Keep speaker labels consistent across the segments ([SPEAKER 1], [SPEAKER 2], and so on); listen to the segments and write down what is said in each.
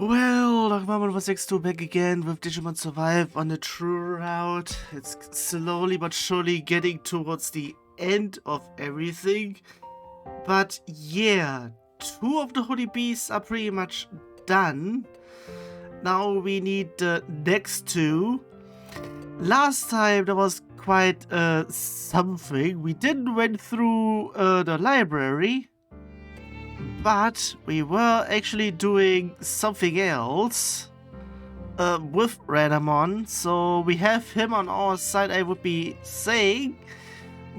[SPEAKER 1] Well, DD.MM.YYY back again with Digimon Survive on the true route. It's slowly but surely getting towards the end of everything. But yeah, 2 of the Holy Beasts are pretty much done. Now we need the next 2. Last time there was quite something. We didn't went through the library. But we were actually doing something else with Garurumon, so we have him on our side, I would be saying.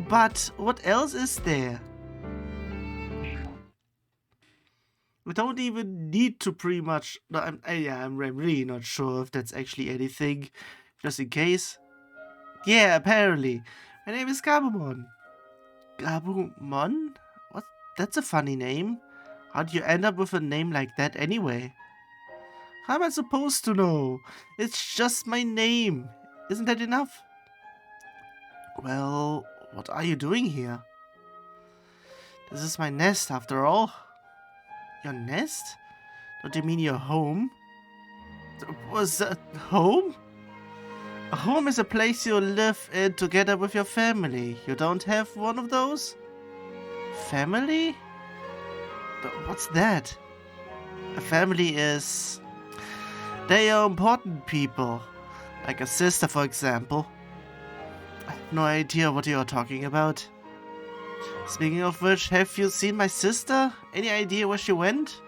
[SPEAKER 1] But what else is there? We don't even need to pretty much... No, I'm really not sure if that's actually anything, just in case. Yeah, apparently. My name is Garurumon. Garurumon? What? That's a funny name. How'd you end up with a name like that anyway? How am I supposed to know? It's just my name. Isn't that enough? Well, what are you doing here? This is my nest after all. Your nest? Don't you mean your home? Was that home? A home is a place you live in together with your family. You don't have one of those? Family? What's that? A family is... They are important people. Like a sister, for example. I have no idea what you are talking about. Speaking of which, have you seen my sister? Any idea where she went?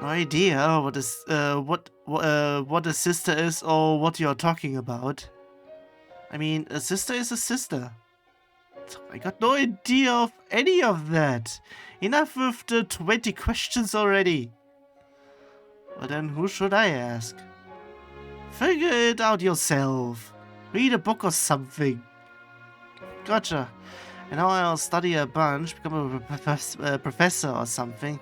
[SPEAKER 1] No idea what a sister is or what you are talking about. I mean, a sister is a sister. I got no idea of any of that. Enough with the 20 questions already. Well then, who should I ask? Figure it out yourself. Read a book or something. Gotcha. And now I'll study a bunch, become a professor or something.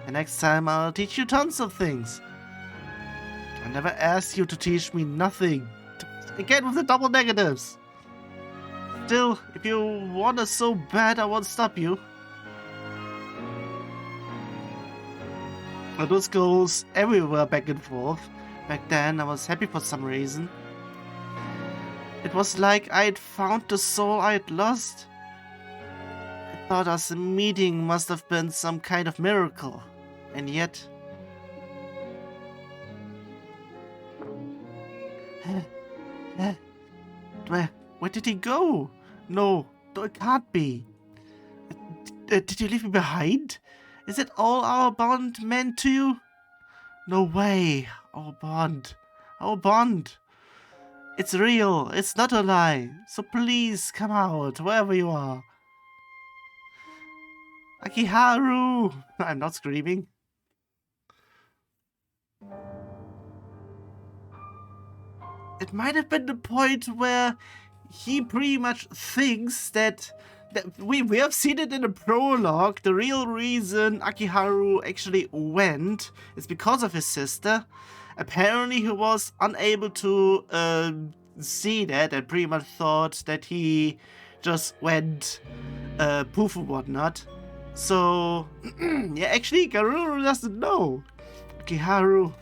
[SPEAKER 1] And next time I'll teach you tons of things. I never asked you to teach me nothing. Again with the double negatives. Still, if you want us so bad, I won't stop you. But those goes everywhere back and forth. Back then, I was happy for some reason. It was like I'd found the soul I'd lost. I thought us meeting must have been some kind of miracle. And yet... Where did he go? No, it can't be. Did you leave me behind? Is it all our bond meant to you? No way. Our bond. Our bond. It's real. It's not a lie. So please come out, wherever you are. Akiharu! I'm not screaming. It might have been the point where he pretty much thinks that we have seen it in the prologue. The real reason Akiharu actually went is because of his sister. Apparently he was unable to see that and pretty much thought that he just went poof and whatnot. So, yeah, actually Garurumon doesn't know. Akiharu...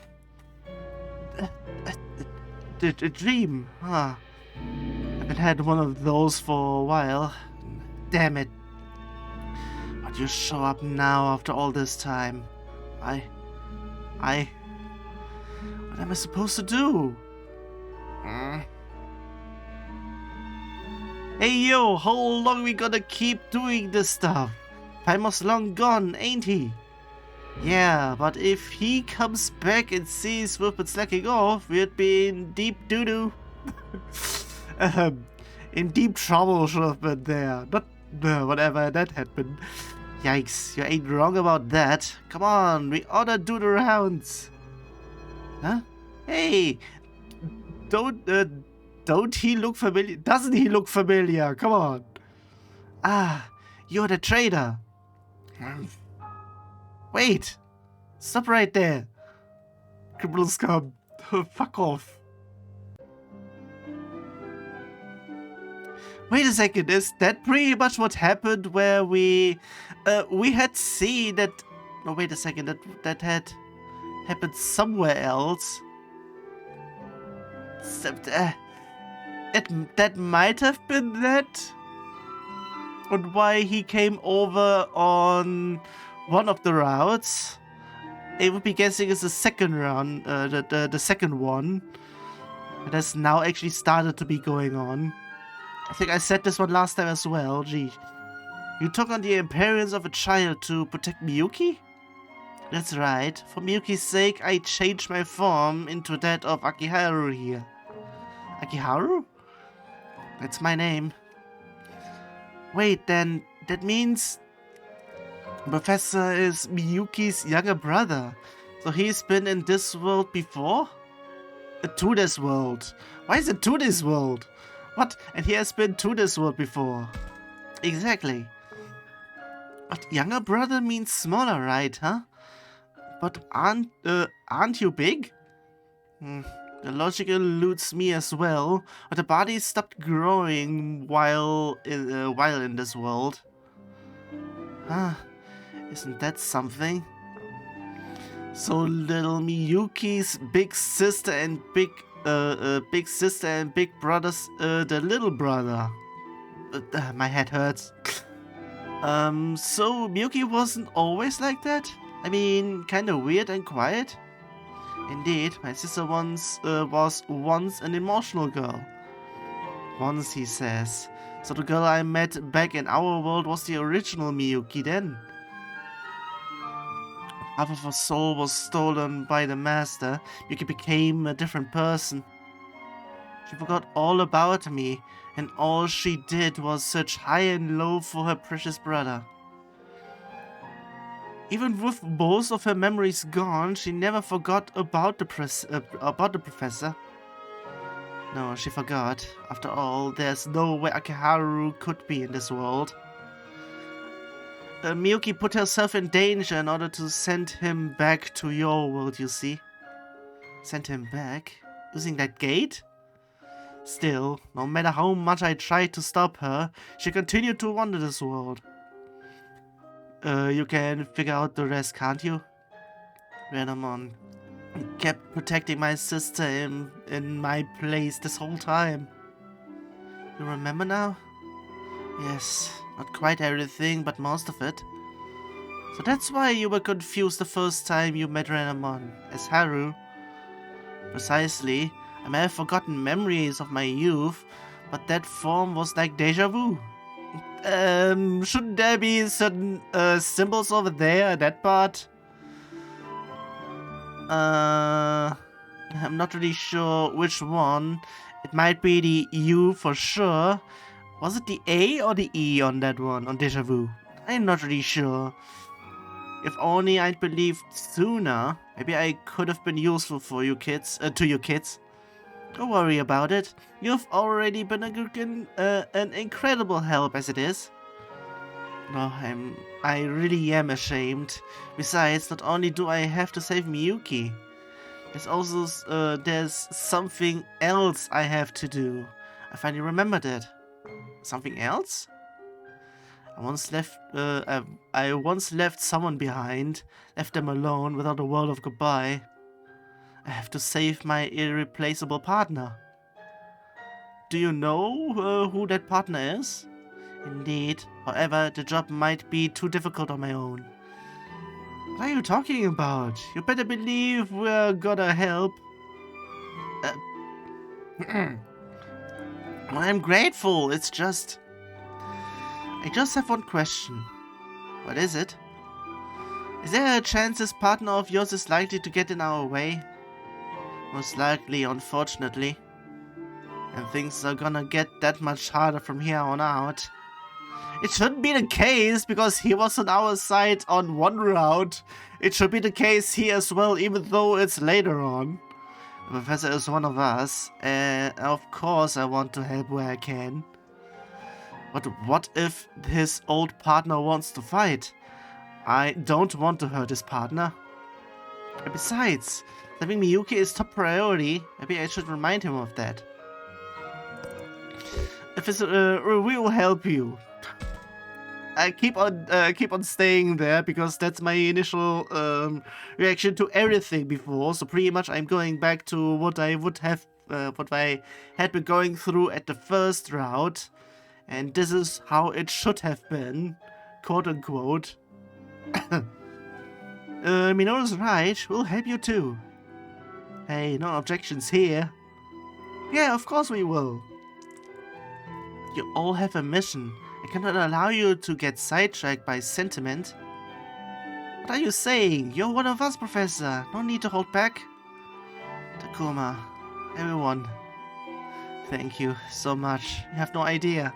[SPEAKER 1] A dream, huh? I haven't had one of those for a while. Damn it. But you show up now after all this time. What am I supposed to do? Hey yo, how long we gonna keep doing this stuff? Paimos long gone, ain't he? Yeah, but if he comes back and sees we've been slacking off, we'd be in deep doo-doo. In deep trouble should have been there. Not whatever that had been. Yikes, you ain't wrong about that. Come on, we oughta do the rounds. Huh? Hey, don't he look familiar? Doesn't he look familiar? Come on. Ah, you're the traitor. Wait! Stop right there! Criminal scum! Fuck off! Wait a second, is that pretty much what happened where we had seen that... No, wait a second, that had... happened somewhere else. That might have been that. And why he came over on one of the routes. I would be guessing it's the second round, the second one. It has now actually started to be going on. I think I said this one last time as well. Gee. You took on the appearance of a child to protect Miyuki? That's right. For Miyuki's sake, I changed my form into that of Akiharu here. Akiharu? That's my name. Wait, then that means Professor is Miyuki's younger brother. So he's been in this world before? To this world. Why is it to this world? What? And he has been to this world before. Exactly. But younger brother means smaller, right, huh? But aren't you big? The logic eludes me as well, but the body stopped growing while in this world. Huh? Isn't that something? So little Miyuki's big sister and big brother's the little brother. My head hurts. So Miyuki wasn't always like that? I mean, kinda weird and quiet? Indeed, my sister was once an emotional girl. Once, he says. So the girl I met back in our world was the original Miyuki then. Half of her soul was stolen by the master. Miyuki became a different person. She forgot all about me, and all she did was search high and low for her precious brother. Even with both of her memories gone, she never forgot about the professor. No, she forgot. After all, there's no way Akiharu could be in this world. Miyuki put herself in danger in order to send him back to your world, you see. Send him back? Using that gate? Still, no matter how much I tried to stop her, she continued to wander this world. You can figure out the rest, can't you? Renamon kept protecting my sister in my place this whole time. You remember now? Yes, not quite everything, but most of it. So that's why you were confused the first time you met Renamon as Haru. Precisely. I may have forgotten memories of my youth, but that form was like deja vu. Shouldn't there be certain symbols over there at that part? I'm not really sure which one. It might be the U for sure. Was it the A or the E on that one, on deja vu? I'm not really sure. If only I'd believed sooner. Maybe I could have been useful for you kids, to you kids. Don't worry about it. You've already been an incredible help as it is. No, I really am ashamed. Besides, not only do I have to save Miyuki, there's also there's something else I have to do. I finally remembered it. Something else? I once left someone behind, left them alone without a word of goodbye. I have to save my irreplaceable partner. Do you know who that partner is? Indeed. However, the job might be too difficult on my own. What are you talking about? You better believe we're gonna help. Well, I'm grateful. It's just... I just have one question. What is it? Is there a chance this partner of yours is likely to get in our way? Most likely, unfortunately. And things are gonna get that much harder from here on out. It shouldn't be the case, because he was on our side on one route. It should be the case here as well, even though it's later on. The professor is one of us, and of course I want to help where I can. But what if his old partner wants to fight? I don't want to hurt his partner. And besides, saving Miyuki is top priority. Maybe I should remind him of that. If it's, we will help you. I keep on staying there because that's my initial reaction to everything before. So pretty much I'm going back to what I would have, what I had been going through at the first route, and this is how it should have been, quote unquote. Minoru's right. We'll help you too. Hey, no objections here. Yeah, of course we will. You all have a mission. I cannot allow you to get sidetracked by sentiment. What are you saying? You're one of us, Professor. No need to hold back. Takuma, everyone, thank you so much. You have no idea.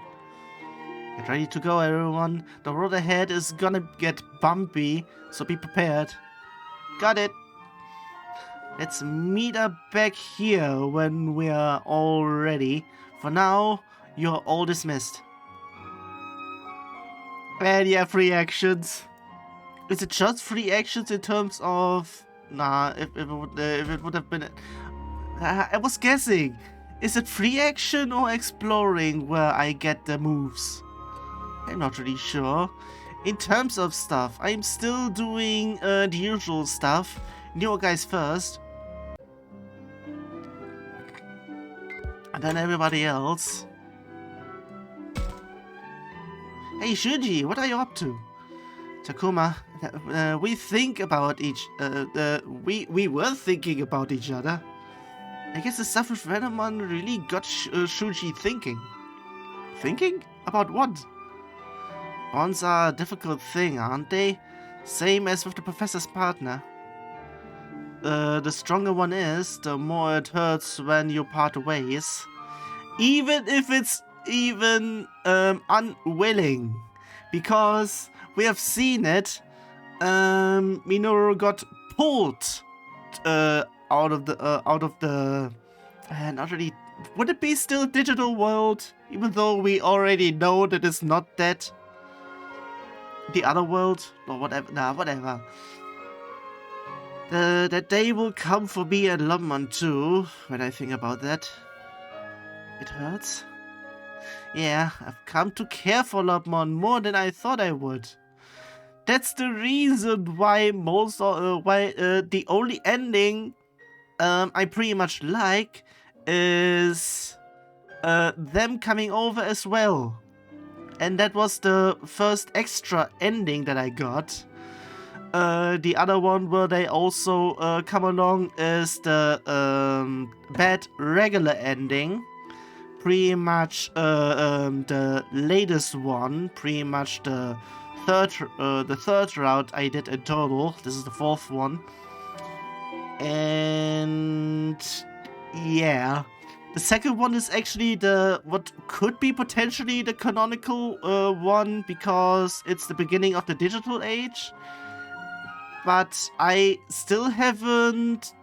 [SPEAKER 1] Get ready to go, everyone. The road ahead is gonna get bumpy, so be prepared. Got it. Let's meet up back here when we are all ready. For now, you're all dismissed. And yeah, free actions. Is it just free actions in terms of... Nah, if it would have been... I was guessing. Is it free action or exploring where I get the moves? I'm not really sure. In terms of stuff, I'm still doing the usual stuff. New guys first. And then everybody else. Hey Shuuji, what are you up to? Takuma, we think about we were thinking about each other. I guess the stuff with Renamon really got Shuuji thinking. Thinking? About what? Bonds are a difficult thing, aren't they? Same as with the professor's partner. The stronger one is, the more it hurts when you part ways. Even if it's unwilling. Because we have seen it. Minoru got pulled out of the not really. Would it be still digital world? Even though we already know that it's not that. The other world or whatever. Nah, whatever. That day will come for me and Lobmon too. When I think about that, it hurts. Yeah, I've come to care for Lobmon more than I thought I would. That's the reason why the only ending I pretty much like is them coming over as well. And that was the first extra ending that I got. The other one where they also come along is the bad regular ending. Pretty much the latest one. Pretty much the third route I did in total. This is the fourth one. And yeah. The second one is actually what could be potentially the canonical one, because it's the beginning of the digital age. But I still haven't...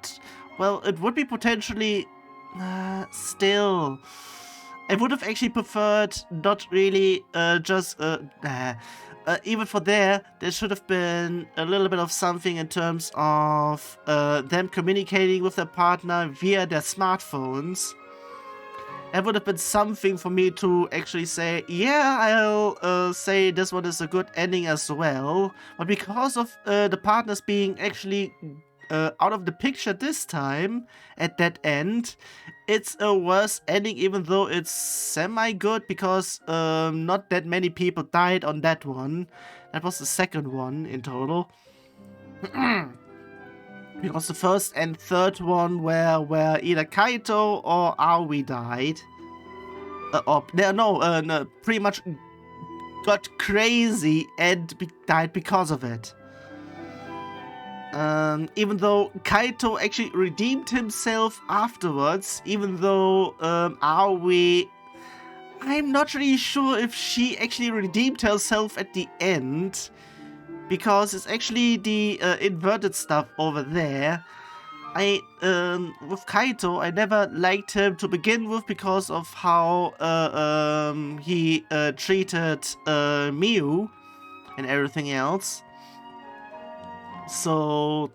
[SPEAKER 1] Well, it would be potentially... still... I would have actually preferred not really even for there should have been a little bit of something in terms of them communicating with their partner via their smartphones. That would have been something for me to actually say, yeah, I'll say this one is a good ending as well. But because of the partners being actually out of the picture this time, at that end, it's a worse ending, even though it's semi-good, because not that many people died on that one. That was the second one in total. Because the first and third one were either Kaito or Aoi died. No, pretty much got crazy and died because of it. Even though Kaito actually redeemed himself afterwards, even though Aoi... I'm not really sure if she actually redeemed herself at the end. Because it's actually the inverted stuff over there. With Kaito, I never liked him to begin with because of how he treated Miu and everything else. So,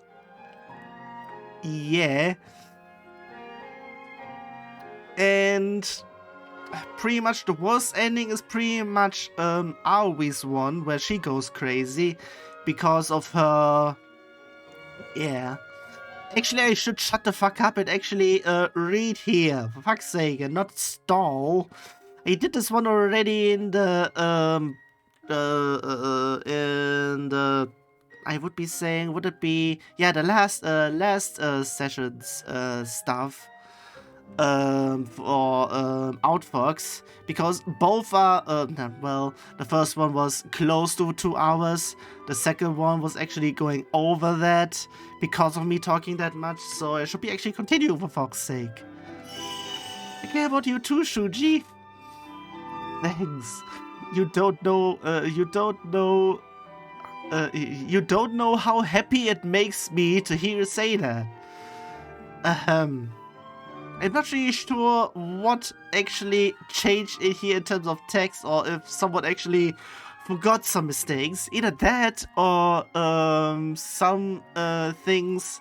[SPEAKER 1] yeah. And pretty much the worst ending is pretty much Aoi's one, where she goes crazy because of her... Yeah. Actually, I should shut the fuck up and actually read here, for fuck's sake, and not stall. I did this one already in the I would be saying, would it be, yeah, the last sessions stuff for Outfox, because both are, well, the first one was close to 2 hours, the second one was actually going over that because of me talking that much, so I should be actually continuing for fuck's sake. I care about you too, Shuuji. Thanks. You don't know how happy it makes me to hear you say that. I'm not really sure what actually changed in here in terms of text, or if someone actually forgot some mistakes. Either that, or some things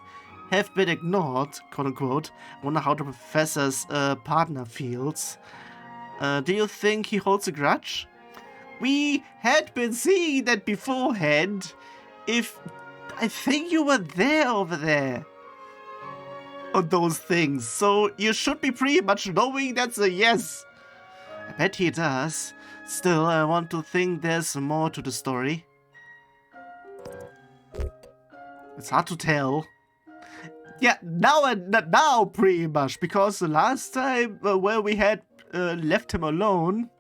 [SPEAKER 1] have been ignored, quote unquote. I wonder how the professor's partner feels. Do you think he holds a grudge? We had been seeing that beforehand. I think you were there over there on those things, so you should be pretty much knowing that's a yes. I bet he does. Still, I want to think there's more to the story. It's hard to tell. Yeah, now pretty much, because the last time where we had left him alone,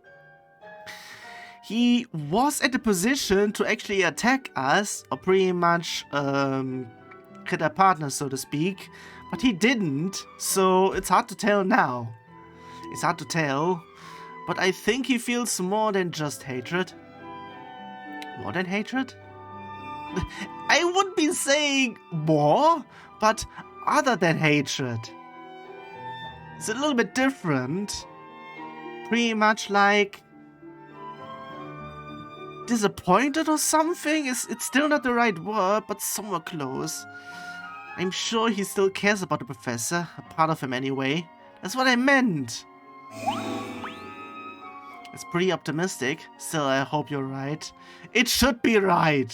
[SPEAKER 1] he was at a position to actually attack us, or pretty much hit our partner, so to speak, but he didn't, so it's hard to tell now. It's hard to tell, but I think he feels more than just hatred. More than hatred? I wouldn't be saying more, but other than hatred. It's a little bit different. Pretty much like disappointed or something? It's still not the right word, but somewhere close. I'm sure he still cares about the professor, a part of him anyway. That's what I meant. It's pretty optimistic. Still, I hope you're right. It should be right.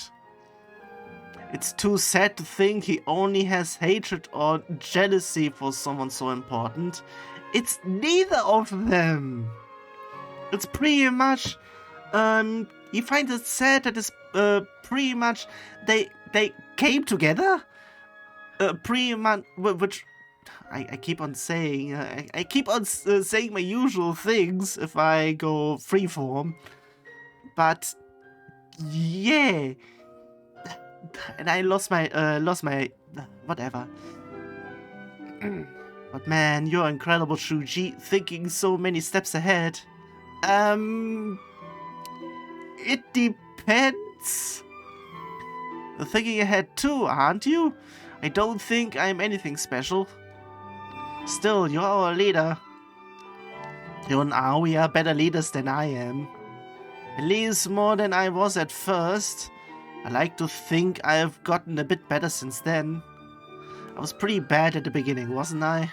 [SPEAKER 1] It's too sad to think he only has hatred or jealousy for someone so important. It's neither of them. It's pretty much, he finds it sad that it's pretty much they came together. Pretty much, which I keep on saying. I keep on saying my usual things if I go freeform, but yeah. And I lost my whatever. But man, you're incredible, Shuuji, thinking so many steps ahead. It depends. You're thinking ahead too, aren't you? I don't think I'm anything special. Still, you're our leader. You and Aoi are better leaders than I am. At least more than I was at first. I like to think I've gotten a bit better since then. I was pretty bad at the beginning, wasn't I?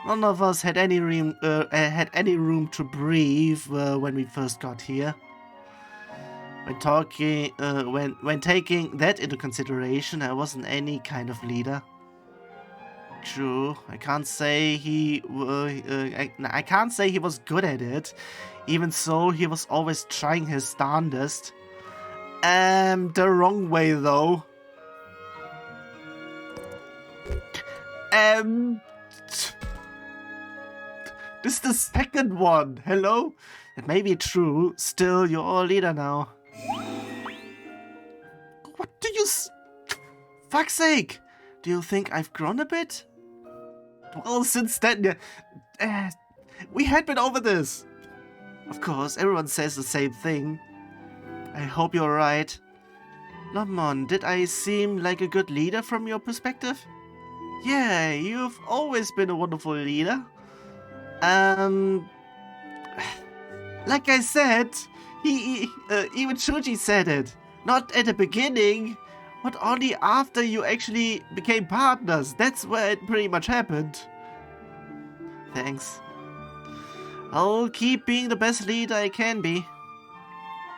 [SPEAKER 1] None of us had any room to breathe when we first got here. When taking that into consideration, I wasn't any kind of leader. True, I can't say he was good at it. Even so, he was always trying his darndest. The wrong way though. This is the second one. Hello? It may be true. Still, you're our leader now. What do you... Fuck's sake! Do you think I've grown a bit? Well, since then... we had been over this. Of course, everyone says the same thing. I hope you're right. Garurumon, did I seem like a good leader from your perspective? Yeah, you've always been a wonderful leader. Like I said, even Shuuji said it. Not at the beginning, but only after you actually became partners. That's where it pretty much happened. Thanks. I'll keep being the best leader I can be.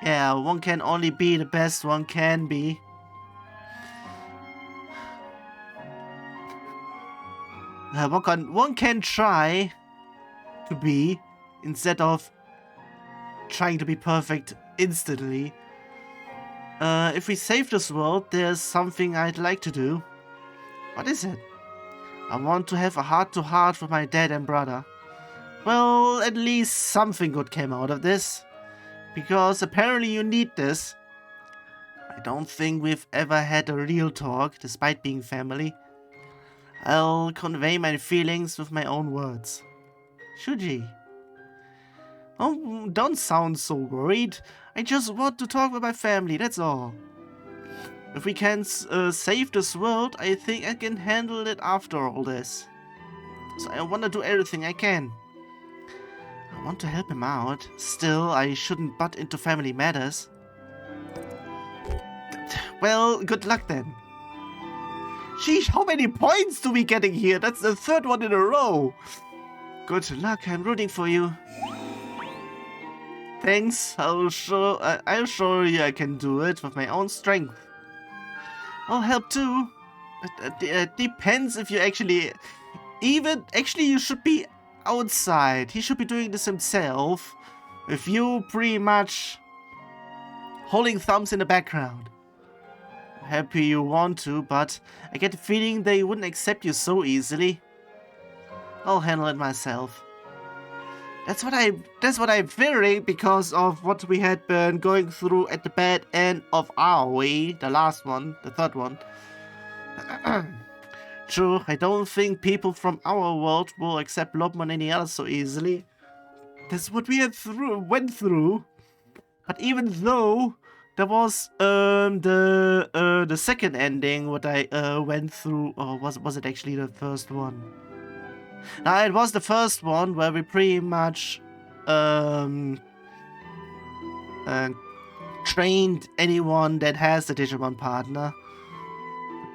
[SPEAKER 1] Yeah, one can only be the best one can be. One can try to be instead of trying to be perfect instantly. If we save this world, there's something I'd like to do. What is it? I want to have a heart-to-heart with my dad and brother. Well, at least something good came out of this. Because apparently you need this. I don't think we've ever had a real talk, despite being family. I'll convey my feelings with my own words. Shuuji. Oh, don't sound so worried. I just want to talk with my family, that's all. If we can save this world, I think I can handle it after all this. So I want to do everything I can. I want to help him out. Still, I shouldn't butt into family matters. Well, good luck then. Sheesh, how many points do we getting here? That's the third one in a row. Good luck, I'm rooting for you. Thanks, I'll show you I can do it with my own strength. I'll help too. It depends if you actually you should be outside. He should be doing this himself. With you pretty much holding thumbs in the background. I'm happy you want to, but I get the feeling they wouldn't accept you so easily. I'll handle it myself. That's what I'm fearing because of what we had been going through at the bad end of our way, the last one, the third one. True, I don't think people from our world will accept Lobman and any other so easily. That's what we went through. But even though there was the second ending what I went through, or was it actually the first one? Now it was the first one where we pretty much trained anyone that has a Digimon partner.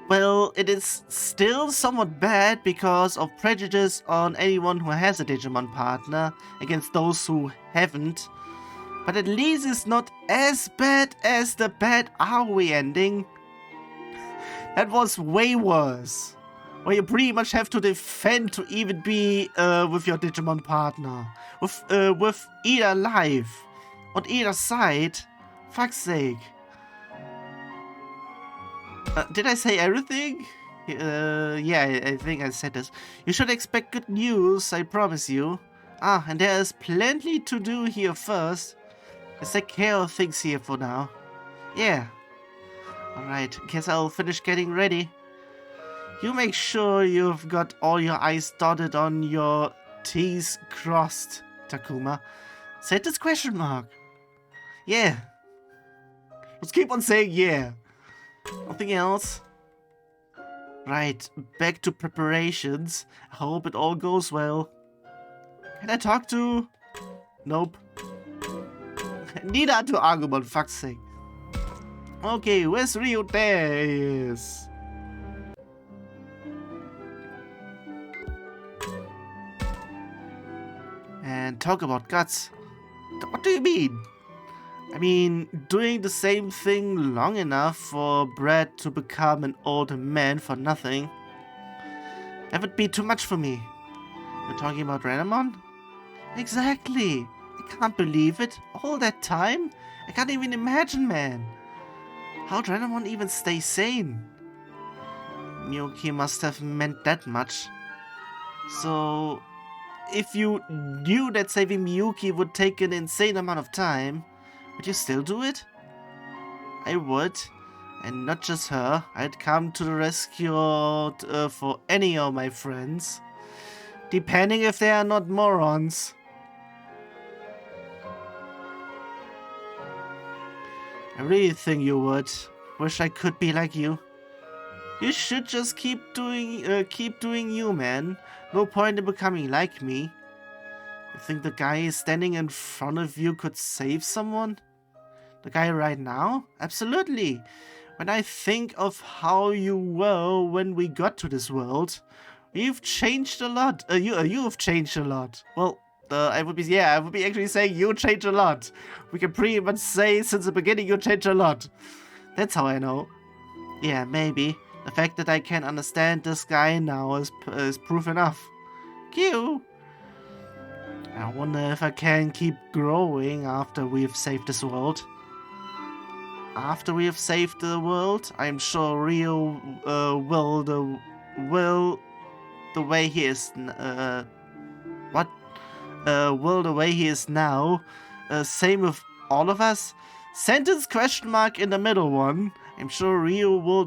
[SPEAKER 1] Well, it is still somewhat bad because of prejudice on anyone who has a Digimon partner against those who haven't. But at least it's not as bad as the bad Aoi ending. That was way worse. Where you pretty much have to defend to even be with your Digimon partner. With either life on either side. Fuck's sake. Did I say everything? Yeah, I think I said this. You should expect good news, I promise you. Ah, and there is plenty to do here first. Let's take care of things here for now. Yeah. Alright, guess I'll finish getting ready. You make sure you've got all your I's dotted on your T's crossed, Takuma. Set this question mark. Yeah. Let's keep on saying yeah. Nothing else. Right, back to preparations. I hope it all goes well. Can I talk to... Nope. Neither to Agumon, fuck's sake. Okay, where's Ryu? There he is. And talk about guts. What do you mean? I mean, doing the same thing long enough for Brad to become an old man for nothing. That would be too much for me. You're talking about Renamon? Exactly. I can't believe it. All that time? I can't even imagine, man. How'd Renamon even stay sane? Miyuki must have meant that much. So, if you knew that saving Miyuki would take an insane amount of time, would you still do it? I would. And not just her. I'd come to the rescue for any of my friends. Depending if they are not morons. I really think you would. Wish I could be like you. You should just keep doing you, man. No point in becoming like me. You think the guy standing in front of you could save someone? The guy right now? Absolutely. When I think of how you were when we got to this world, you've changed a lot. You have changed a lot. Well, I would be actually saying you change a lot. We can pretty much say since the beginning you change a lot. That's how I know. Yeah, maybe. The fact that I can understand this guy now is proof enough. Cute. I wonder if I can keep growing after we've saved this world. After we have saved the world, I'm sure Rio will the way he is. Will the way he is now. Same with all of us. Sentence question mark in the middle one. I'm sure Rio will.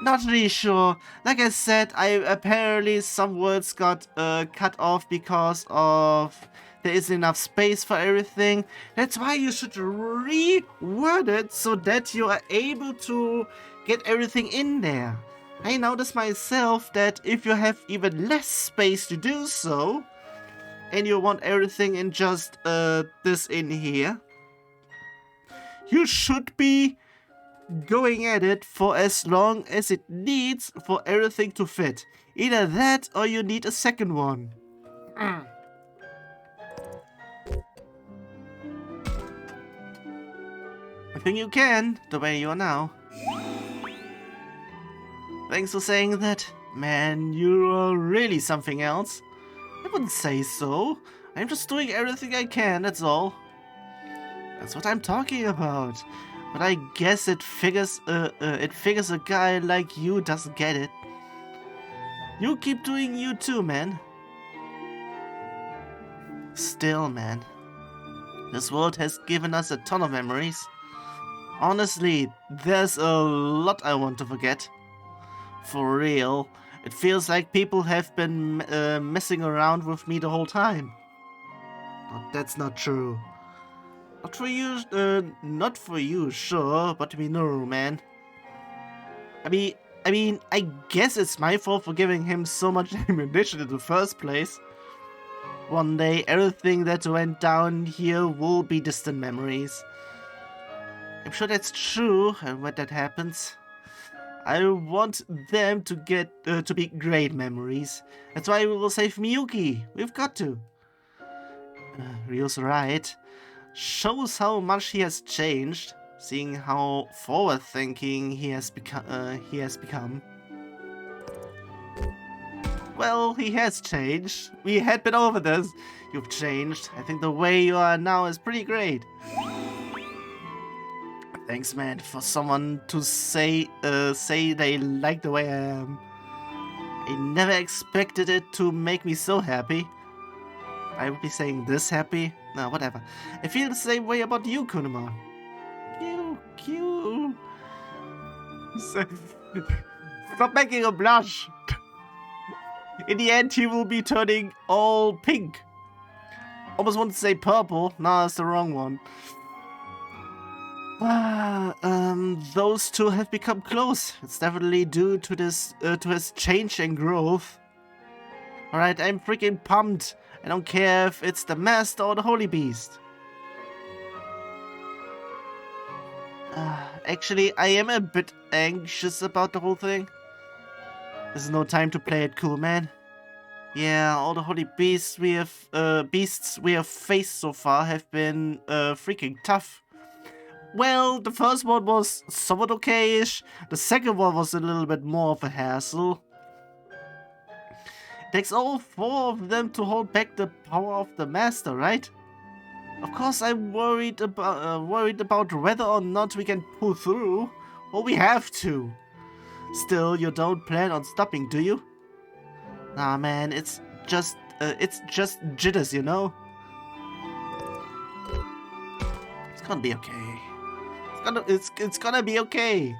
[SPEAKER 1] Not really sure. Like I said, apparently some words got cut off because of there isn't enough space for everything. That's why you should reword it so that you are able to get everything in there. I noticed myself that if you have even less space to do so, and you want everything in just this in here, you should be going at it for as long as it needs for everything to fit. Either that or you need a second one. I think you can, the way you are now. Thanks for saying that. Man, you are really something else. I wouldn't say so. I'm just doing everything I can, that's all. That's what I'm talking about. But I guess it figures a guy like you doesn't get it. You keep doing you too, man. Still, man. This world has given us a ton of memories. Honestly, there's a lot I want to forget. For real. It feels like people have been messing around with me the whole time. But that's not true. Not for you, sure, but we know, man. I mean, I guess it's my fault for giving him so much ammunition in the first place. One day, everything that went down here will be distant memories. I'm sure that's true, and when that happens, I want them to get to be great memories. That's why we will save Miyuki. We've got to. Ryo's right. Shows how much he has changed, seeing how forward-thinking he has become. Well, he has changed. We had been over this. You've changed. I think the way you are now is pretty great. Thanks, man, for someone to say they like the way I am. I never expected it to make me so happy. I would be saying this happy? No, whatever. I feel the same way about you, Kunima. Cute. Stop making a blush. In the end, he will be turning all pink. Almost want to say purple. No, that's the wrong one. Those two have become close. It's definitely due to this, to his change and growth. Alright, I'm freaking pumped. I don't care if it's the Master or the Holy Beast. Actually, I am a bit anxious about the whole thing. There's no time to play it cool, man. Yeah, all the Holy Beasts we have faced so far have been freaking tough. Well, the first one was somewhat okayish. The second one was a little bit more of a hassle. It takes all four of them to hold back the power of the Master, right? Of course, I'm worried about whether or not we can pull through. Well, we have to. Still, you don't plan on stopping, do you? Nah, man, it's just jitters, you know. It's gonna be okay. It's gonna be okay.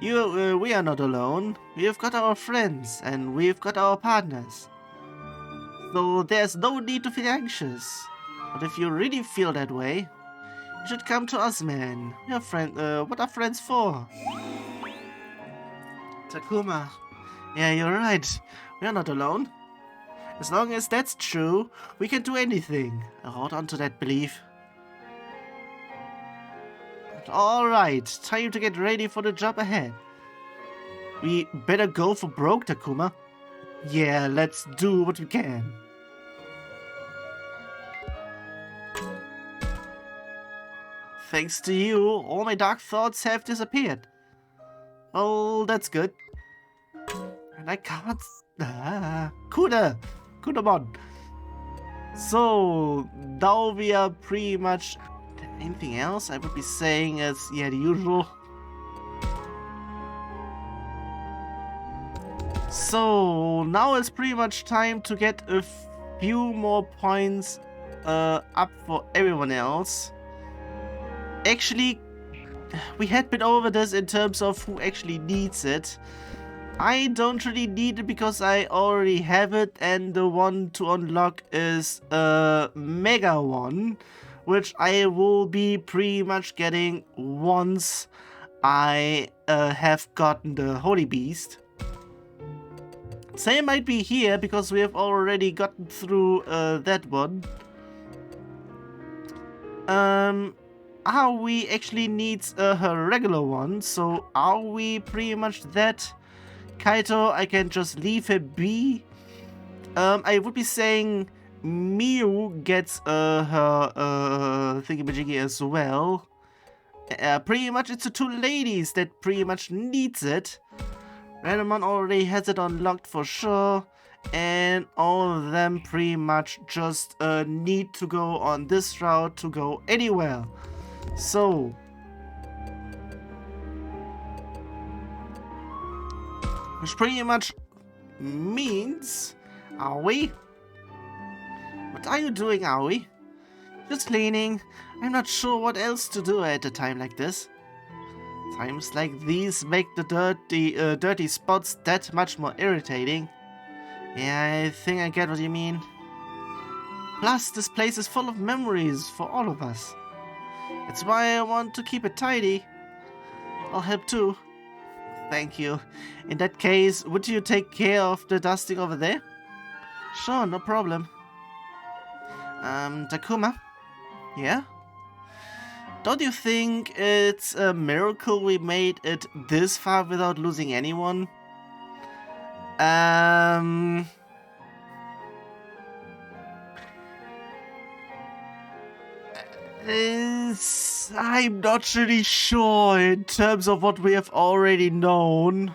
[SPEAKER 1] We are not alone. We've got our friends and we've got our partners. So there's no need to feel anxious. But if you really feel that way, you should come to us, man. What are friends for? Takuma. Yeah, you're right. We're not alone. As long as that's true, we can do anything. I hold on to that belief. Alright, time to get ready for the job ahead. We better go for broke, Takuma. Yeah, let's do what we can. Thanks to you, all my dark thoughts have disappeared. Well, that's good. And I can't... Kudamon. So, now we are pretty much... Anything else I would be saying is, yeah, the usual. So, now it's pretty much time to get a few more points up for everyone else. Actually, we had been over this in terms of who actually needs it. I don't really need it because I already have it, and the one to unlock is a Mega one, which I will be pretty much getting once I have gotten the Holy Beast. Same might be here because we have already gotten through that one. Aoi actually needs her regular one, so Aoi pretty much that. Kaito, I can just leave him be. I would be saying Miu gets her thingamajiggy as well. Pretty much it's the two ladies that pretty much needs it. Garurumon already has it unlocked for sure. And all of them pretty much just need to go on this route to go anywhere. So... which pretty much means... Aoi? What are you doing, Aoi? Just cleaning. I'm not sure what else to do at a time like this. Times like these make the dirty spots that much more irritating. Yeah, I think I get what you mean. Plus, this place is full of memories for all of us. That's why I want to keep it tidy. I'll help too. Thank you. In that case, would you take care of the dusting over there? Sure, no problem. Takuma? Yeah? Don't you think it's a miracle we made it this far without losing anyone? I'm not really sure in terms of what we have already known.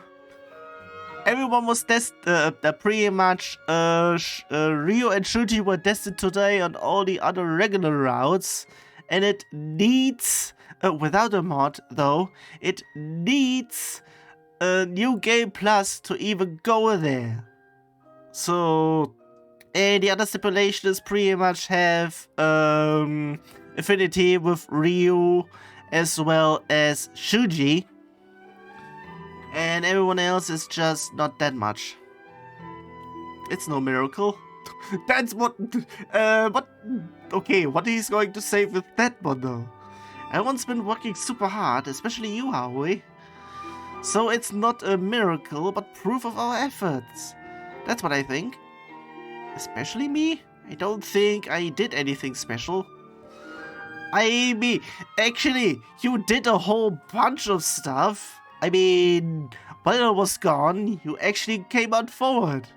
[SPEAKER 1] Everyone was pretty much, Ryo and Shuuji were destined today on all the other regular routes. And it needs, without a mod though, it needs a new game plus to even go there. So, and the other stipulation is pretty much have affinity with Ryu as well as Shuuji. And everyone else is just not that much. It's no miracle. That's what... Okay, what he's going to say with that one though? Everyone's been working super hard, especially you, Aoi. So it's not a miracle, but proof of our efforts. That's what I think. Especially me? I don't think I did anything special. I mean, actually, you did a whole bunch of stuff. I mean, while I was gone, you actually came on forward.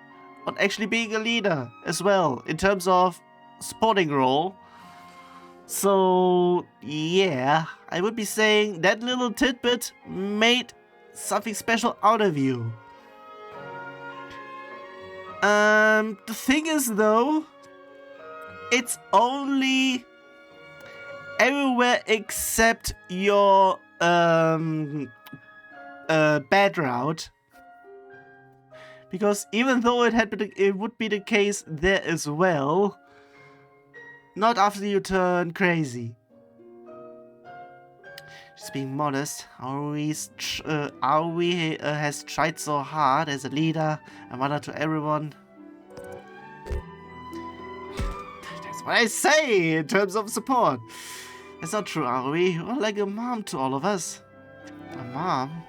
[SPEAKER 1] On actually being a leader as well, in terms of supporting role. So, yeah, I would be saying that little tidbit made something special out of you. The thing is though, it's only everywhere except your bad route. Because even though it would be the case there as well, not after you turn crazy. Just being modest, Aoi has tried so hard as a leader, a mother to everyone. That's what I say in terms of support. It's not true, Aoi. You're like a mom to all of us. A mom?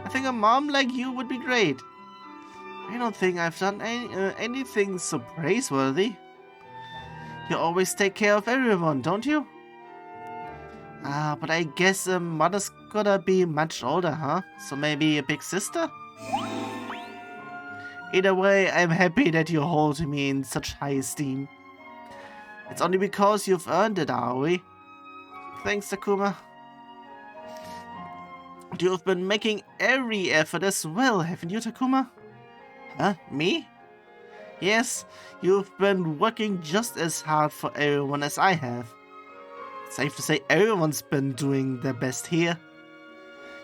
[SPEAKER 1] I think a mom like you would be great. I don't think I've done anything so praiseworthy. You always take care of everyone, don't you? But I guess mother's gotta be much older, huh? So maybe a big sister? Either way, I'm happy that you hold me in such high esteem. It's only because you've earned it, Aoi. Thanks, Takuma. You've been making every effort as well, haven't you, Takuma? Huh? Me? Yes, you've been working just as hard for everyone as I have. Safe to say everyone's been doing their best here.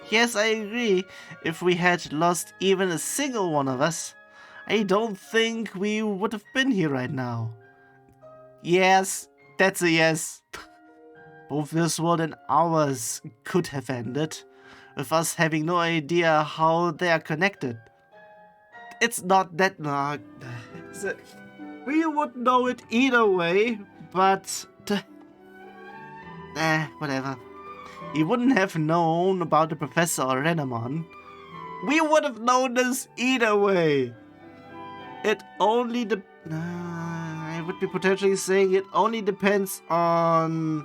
[SPEAKER 1] Yes, I agree. If we had lost even a single one of us, I don't think we would have been here right now. Yes, that's a yes. Both this world and ours could have ended, with us having no idea how they are connected. It's not that we would know it either way, but whatever. We wouldn't have known about the Professor or Renamon. We would have known this either way. It only I would be potentially saying it only depends on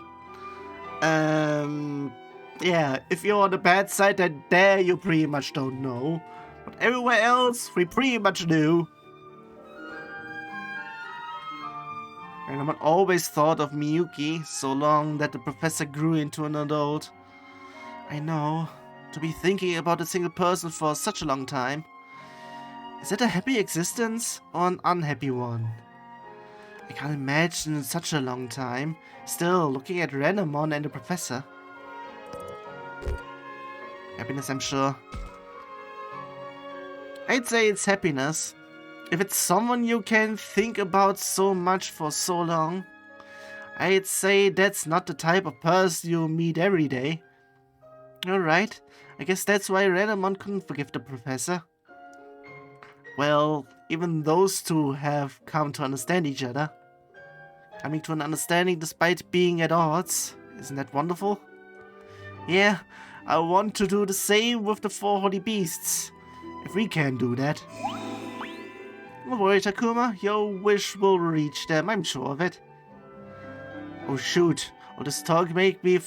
[SPEAKER 1] yeah, if you're on the bad side, then there you pretty much don't know. But everywhere else, we pretty much knew. Renamon always thought of Miyuki so long that the professor grew into an adult. I know, to be thinking about a single person for such a long time. Is it a happy existence or an unhappy one? I can't imagine such a long time, still looking at Renamon and the professor. Happiness, I'm sure. I'd say it's happiness. If it's someone you can think about so much for so long, I'd say that's not the type of person you meet every day. Alright, I guess that's why Renamon couldn't forgive the professor. Well, even those two have come to understand each other. Coming to an understanding despite being at odds. Isn't that wonderful? Yeah, I want to do the same with the four holy beasts. If we can do that. Don't worry, Takuma. Your wish will reach them, I'm sure of it. Oh shoot. All this talk made me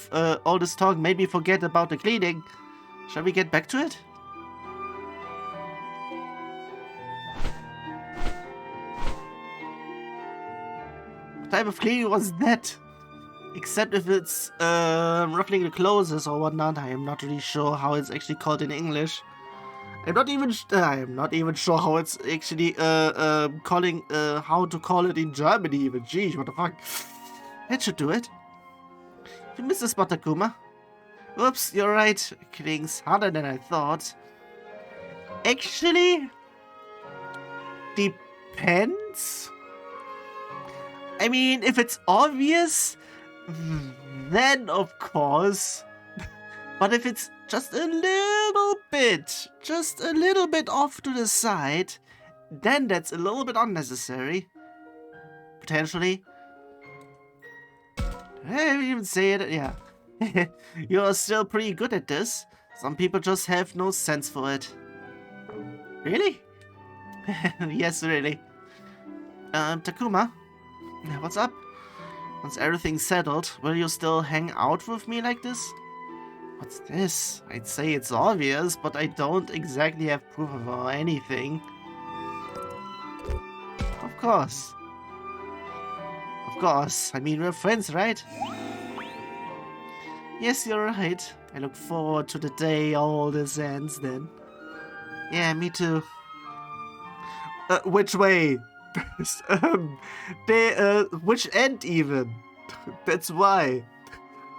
[SPEAKER 1] forget about the cleaning. Shall we get back to it? What type of cleaning was that? Except if it's ruffling the clothes or whatnot, I am not really sure how it's actually called in English. I'm not even sure how it's actually calling how to call it in Germany even. Jeez, what the fuck? That should do it. You missed the spot, Takuma. Oops, you're right. Cleaning's harder than I thought. Actually, depends. I mean, if it's obvious, then of course. But if it's just a little bit off to the side, then that's a little bit unnecessary. Potentially. I even say it, yeah. You're still pretty good at this. Some people just have no sense for it. Really? Yes, really. Takuma? What's up? Once everything's settled, will you still hang out with me like this? What's this? I'd say it's obvious, but I don't exactly have proof of or anything. Of course. Of course. I mean, we're friends, right? Yes, you're right. I look forward to the day all this ends then. Yeah, me too. Which way? Which end even? That's why.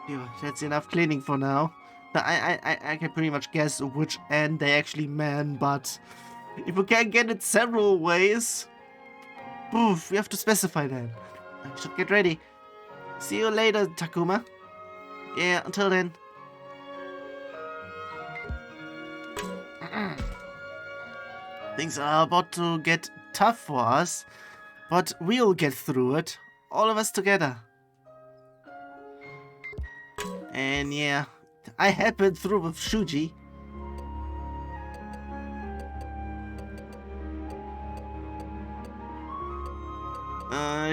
[SPEAKER 1] Yeah, that's enough cleaning for now. I can pretty much guess which end they actually meant, but if we can get it several ways, poof, we have to specify that. I should get ready. See you later, Takuma. Yeah, until then. Things are about to get tough for us, but we'll get through it, all of us together. And yeah, I happened through with Shuuji.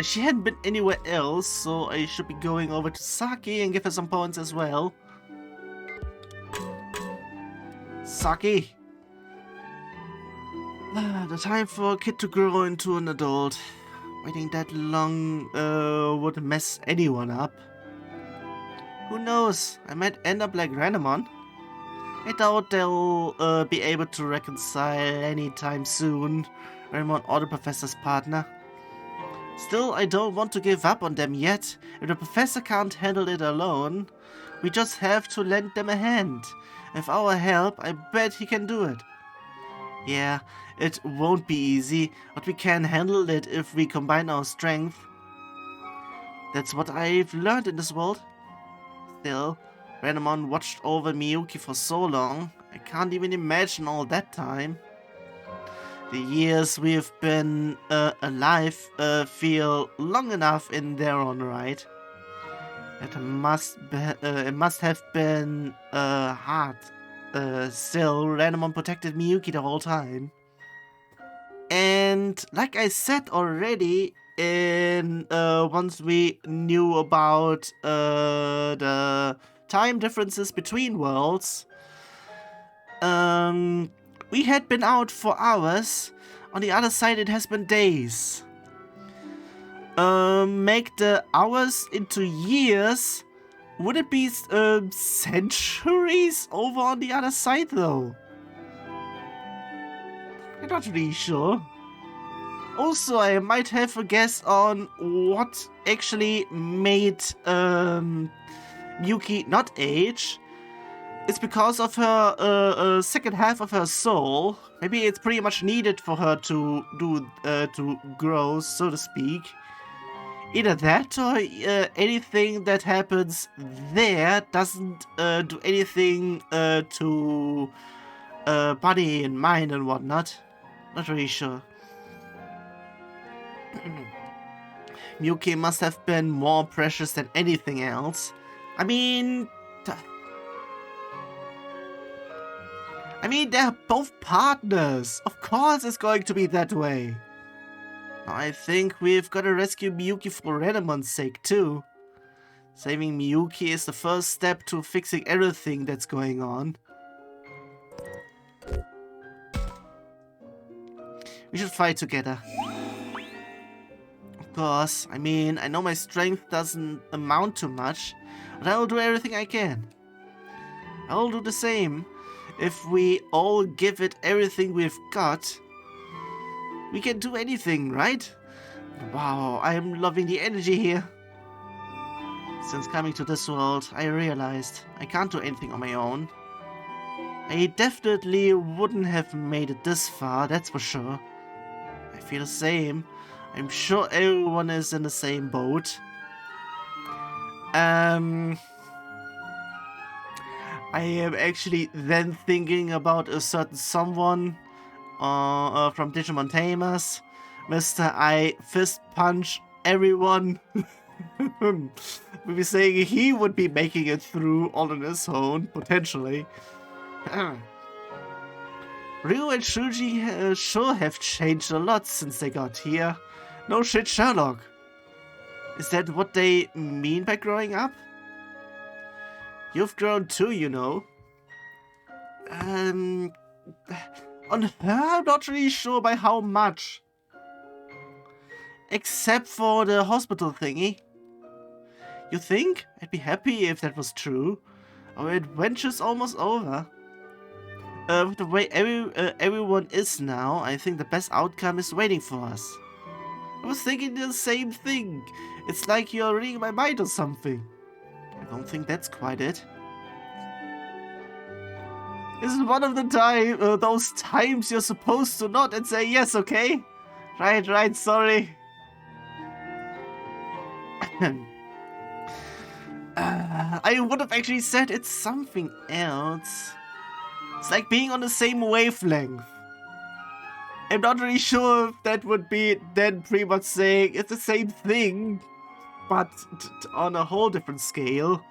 [SPEAKER 1] She hadn't been anywhere else, so I should be going over to Saki and give her some points as well. Saki! The time for a kid to grow into an adult. Waiting that long would mess anyone up. Who knows? I might end up like Garurumon. I doubt they'll be able to reconcile anytime soon. Garurumon or the professor's partner. Still, I don't want to give up on them yet. If the professor can't handle it alone, we just have to lend them a hand. With our help, I bet he can do it. Yeah, it won't be easy, but we can handle it if we combine our strength. That's what I've learned in this world. Still, Garurumon watched over Miyuki for so long, I can't even imagine all that time. The years we've been alive feel long enough in their own right. It must have been hard. Still, Garurumon protected Miyuki the whole time. And like I said already, once we knew about the time differences between worlds, we had been out for hours. On the other side, it has been days. Make the hours into years. Would it be centuries over on the other side, though? I'm not really sure. Also, I might have a guess on what actually made Miyuki not age. It's because of her second half of her soul. Maybe it's pretty much needed for her to grow, so to speak. Either that or anything that happens there doesn't do anything to body and mind and whatnot. Not really sure. Miyuki must have been more precious than anything else. I mean, they're both partners. Of course it's going to be that way. I think we've got to rescue Miyuki for Garurumon's sake too. Saving Miyuki is the first step to fixing everything that's going on. We should fight together. Of course, I know my strength doesn't amount to much, but I'll do everything I can. I'll do the same. If we all give it everything we've got, we can do anything, right? Wow, I'm loving the energy here. Since coming to this world, I realized I can't do anything on my own. I definitely wouldn't have made it this far, that's for sure. I feel the same. I'm sure everyone is in the same boat. I am actually then thinking about a certain someone from Digimon Tamers. Mr. I fist punch everyone. Maybe saying he would be making it through all on his own, potentially. Ryu and Shuuji sure have changed a lot since they got here. No shit, Sherlock. Is that what they mean by growing up? You've grown too, you know. On her, I'm not really sure by how much. Except for the hospital thingy. You think? I'd be happy if that was true. Our adventure's almost over. With the way everyone is now, I think the best outcome is waiting for us. I was thinking the same thing. It's like you're reading my mind or something. I don't think that's quite it. Isn't one of the those times you're supposed to nod and say yes, okay? Right, sorry. I would have actually said it's something else. It's like being on the same wavelength. I'm not really sure if that would be then pretty much saying it's the same thing, but on a whole different scale.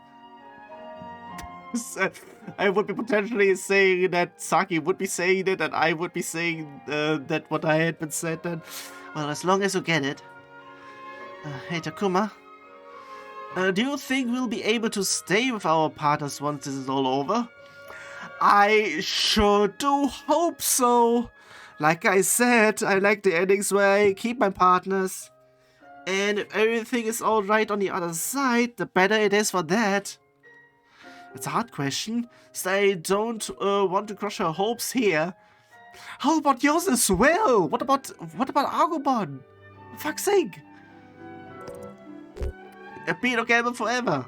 [SPEAKER 1] I would be potentially saying that Saki would be saying it, and I would be saying that what I had been said then. Well, as long as you get it. Hey Takuma, do you think we'll be able to stay with our partners once this is all over? I sure do hope so. Like I said, I like the endings where I keep my partners. And if everything is alright on the other side, the better it is for that. It's a hard question, so I don't want to crush her hopes here. How about yours as well? What about Agumon? For fuck's sake! Be together forever.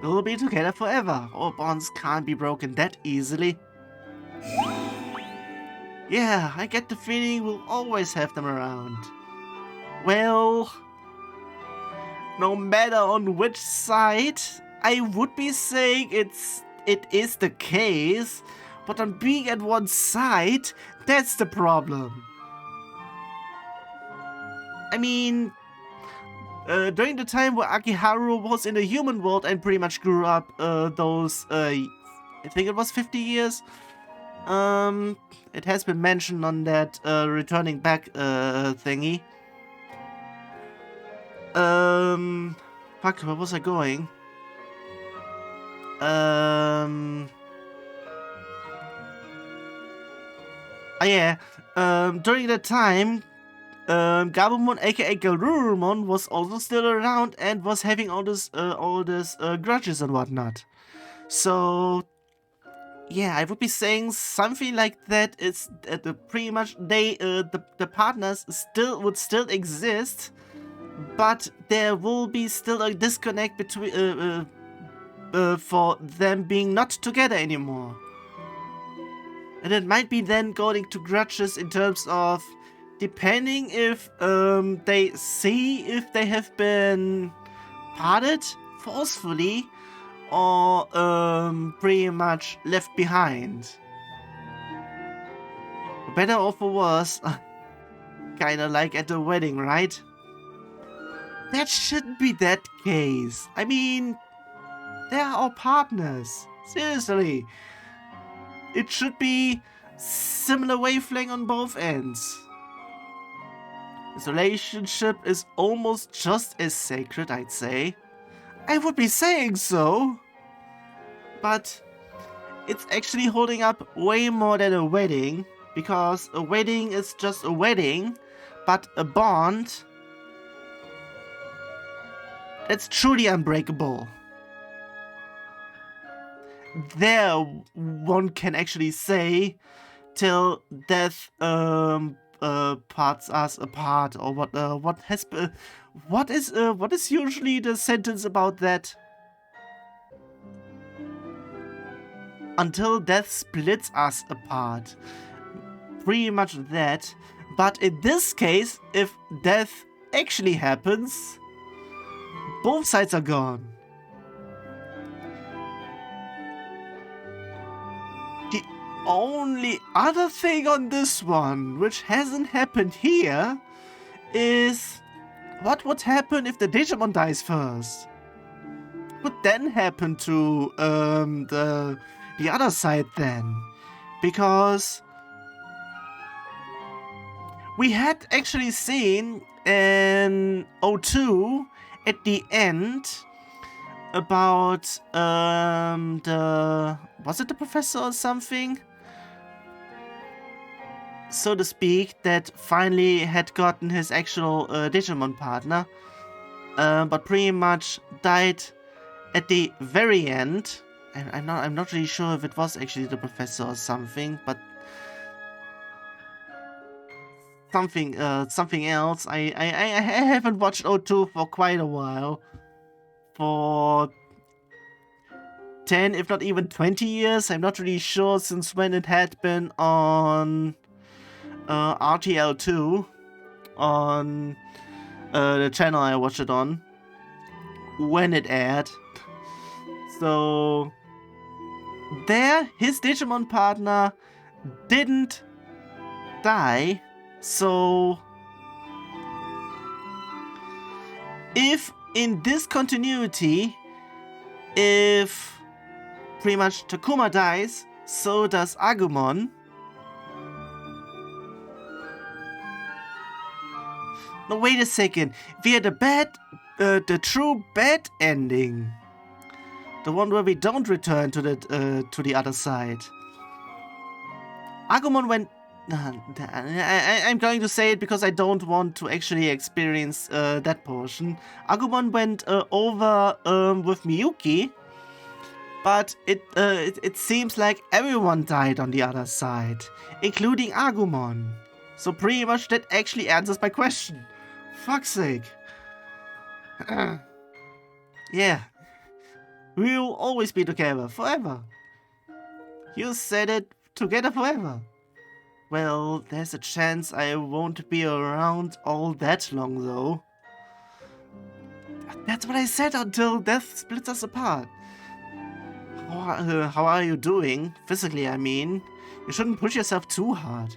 [SPEAKER 1] We'll be together forever. Our bonds can't be broken that easily. Yeah, I get the feeling we'll always have them around. Well, no matter on which side, I would be saying it is the case, but on being at one side, that's the problem. I mean, during the time where Akiharu was in the human world and pretty much grew up I think it was 50 years, it has been mentioned on that returning back thingy. Fuck, where was I going? Yeah, during that time, Gabumon, aka Garurumon, was also still around and was having all this grudges and whatnot. So, yeah, I would be saying something like that. It's pretty much the partners would still exist, but there will be still a disconnect between for them being not together anymore. And it might be then going to grudges in terms of depending if they see if they have been parted forcefully or pretty much left behind. For better or for worse, kinda like at the wedding, right? That shouldn't be that case. I mean, they are our partners. Seriously. It should be similar wavelength on both ends. This relationship is almost just as sacred, I'd say. I would be saying so. But it's actually holding up way more than a wedding, because a wedding is just a wedding, but a bond, it's truly unbreakable. There, one can actually say, till death parts us apart, or what is usually the sentence about that? Until death splits us apart. Pretty much that. But in this case, if death actually happens, both sides are gone. The only other thing on this one, which hasn't happened here, is what would happen if the Digimon dies first? What would then happen to the other side then? Because we had actually seen in 02 at the end about was it the professor or something, so to speak, that finally had gotten his actual Digimon partner, but pretty much died at the very end. And I'm not really sure if it was actually the professor or something, but something else. I haven't watched 02 for quite a while. For 10, if not even 20 years. I'm not really sure since when it had been on RTL2 on the channel I watched it on, when it aired. So there, his Digimon partner didn't die. So if in this continuity, if pretty much Takuma dies, so does Agumon. No, wait a second. We had the true bad ending. The one where we don't return to the other side. Agumon went... I'm going to say it because I don't want to actually experience that portion. Agumon went over with Miyuki, but it seems like everyone died on the other side, including Agumon. So pretty much that actually answers my question. Fuck's sake. Yeah. We'll always be together, forever. You said it, together forever. Well, there's a chance I won't be around all that long, though. That's what I said until death splits us apart. How are you doing? Physically, I mean. You shouldn't push yourself too hard.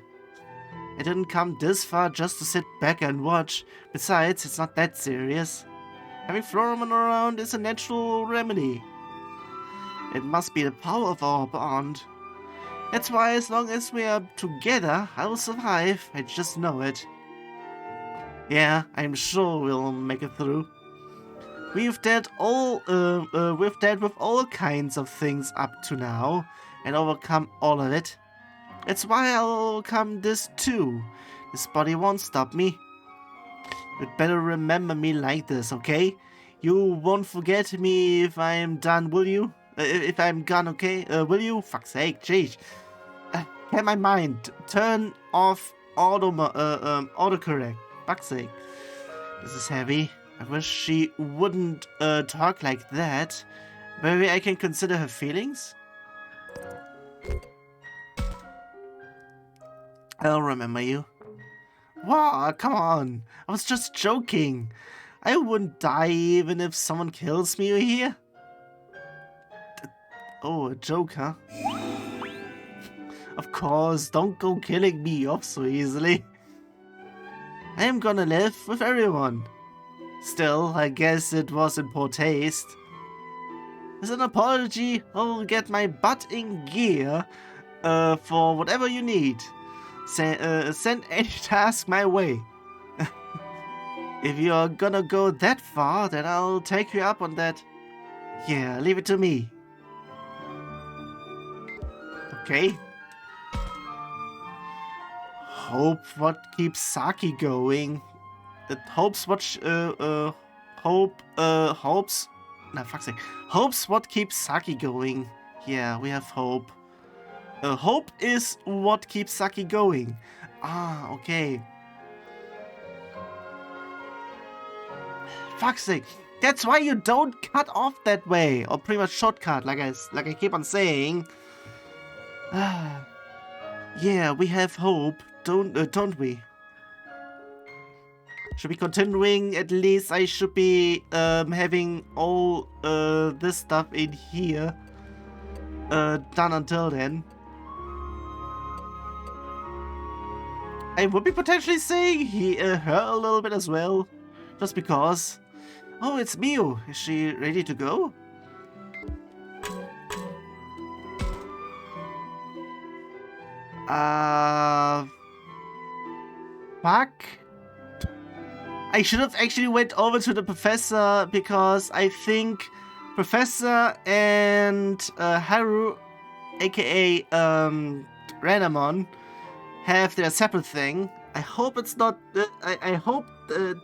[SPEAKER 1] I didn't come this far just to sit back and watch. Besides, it's not that serious. Having Floramon around is a natural remedy. It must be the power of our bond. That's why as long as we are together, I will survive. I just know it. Yeah, I'm sure we'll make it through. We've dealt with all kinds of things up to now, and overcome all of it. That's why I'll overcome this too. This body won't stop me. You'd better remember me like this, okay? You won't forget me if I'm done, will you? If I'm gone, okay? Will you? Fuck's sake, jeez. Can my mind turn off autocorrect? Fuck's sake. This is heavy. I wish she wouldn't talk like that. Maybe I can consider her feelings? I'll remember you. Wow, come on. I was just joking. I wouldn't die even if someone kills me here. Oh, a joke, huh? Of course, don't go killing me off so easily. I am gonna live with everyone. Still, I guess it was in poor taste. As an apology, I'll get my butt in gear for whatever you need. Send any task my way. If you're gonna go that far, then I'll take you up on that. Yeah, leave it to me. Okay. Hope what keeps Saki going. It hopes what hopes what keeps Saki going. Yeah, we have hope. Hope is what keeps Saki going. Ah, okay. Fuck's sake. That's why you don't cut off that way, or pretty much shortcut, like I keep on saying. Yeah, we have hope, don't we? Should be continuing. At least I should be having all this stuff in here done until then. I would be potentially saying her a little bit as well, just because. Oh, it's Miu. Is she ready to go? Fuck. I should have actually went over to the professor because I think Professor and Haru, aka Renamon, have their separate thing. I hope it's not. I hope